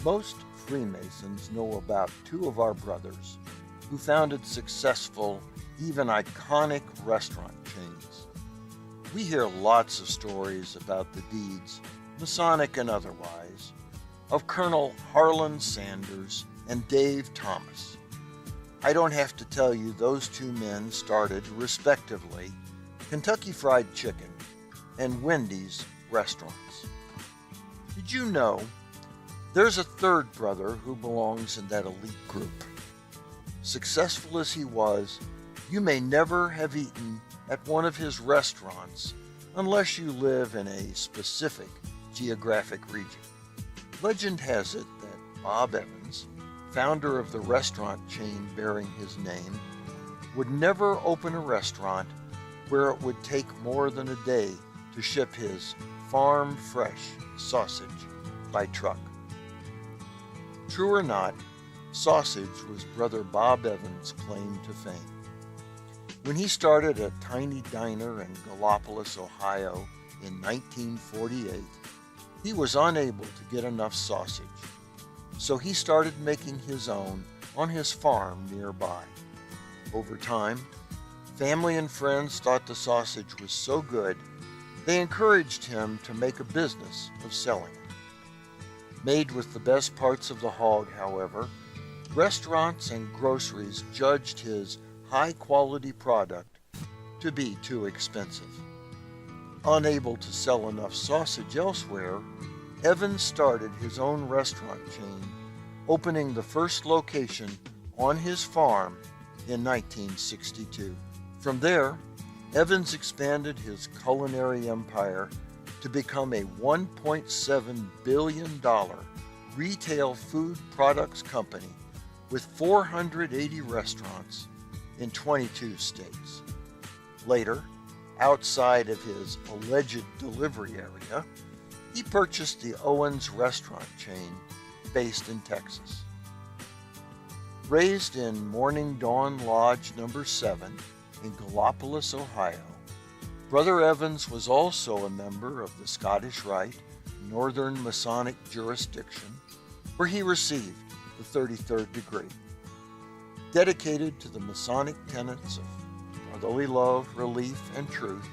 Most Freemasons know about two of our brothers who founded successful, even iconic restaurant chains. We hear lots of stories about the deeds, Masonic and otherwise, of Colonel Harlan Sanders and Dave Thomas. I don't have to tell you those two men started, respectively, Kentucky Fried Chicken and Wendy's restaurants. Did you know there's a third brother who belongs in that elite group? Successful as he was, you may never have eaten at one of his restaurants unless you live in a specific geographic region. Legend has it that Bob Evans, founder of the restaurant chain bearing his name, would never open a restaurant where it would take more than a day to ship his farm-fresh sausage by truck. True or not, sausage was Brother Bob Evans' claim to fame. When he started a tiny diner in Gallipolis, Ohio in 1948, he was unable to get enough sausage, so he started making his own on his farm nearby. Over time, family and friends thought the sausage was so good, they encouraged him to make a business of selling it. Made with the best parts of the hog, however, restaurants and groceries judged his high-quality product to be too expensive. Unable to sell enough sausage elsewhere, Evans started his own restaurant chain, opening the first location on his farm in 1962. From there, Evans expanded his culinary empire to become a $1.7 billion retail food products company with 480 restaurants in 22 states. Later, outside of his alleged delivery area, he purchased the Owens restaurant chain based in Texas. Raised in Morning Dawn Lodge No. 7 in Gallipolis, Ohio, Brother Evans was also a member of the Scottish Rite Northern Masonic jurisdiction, where he received the 33rd degree. Dedicated to the Masonic tenets of brotherly love, relief, and truth,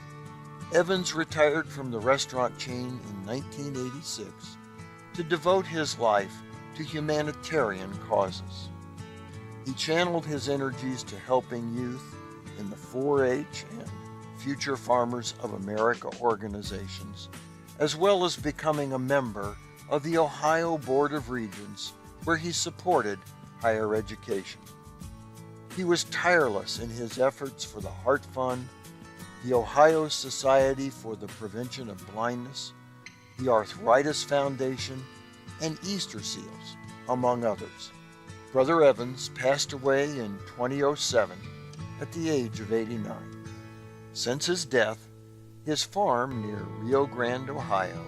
Evans retired from the restaurant chain in 1986 to devote his life to humanitarian causes. He channeled his energies to helping youth in the 4-H and Future Farmers of America organizations, as well as becoming a member of the Ohio Board of Regents, where he supported higher education. He was tireless in his efforts for the Heart Fund, the Ohio Society for the Prevention of Blindness, the Arthritis Foundation, and Easter Seals, among others. Brother Evans passed away in 2007 at the age of 89. Since his death, his farm near Rio Grande, Ohio,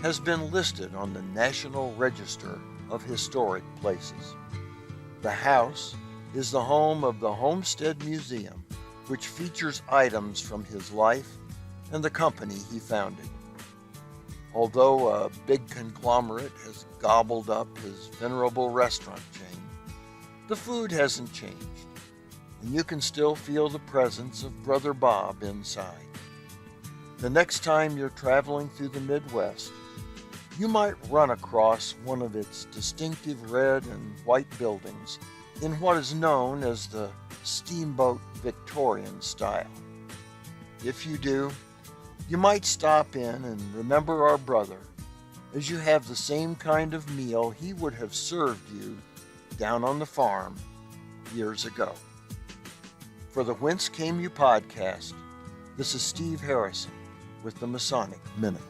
has been listed on the National Register of Historic Places. The house is the home of the Homestead Museum, which features items from his life and the company he founded. Although a big conglomerate has gobbled up his venerable restaurant chain, the food hasn't changed, and you can still feel the presence of Brother Bob inside. The next time you're traveling through the Midwest, you might run across one of its distinctive red and white buildings in what is known as the Steamboat Victorian style. If you do, you might stop in and remember our brother, as you have the same kind of meal he would have served you down on the farm years ago. For the Whence Came You podcast, this is Steve Harrison with the Masonic Minute.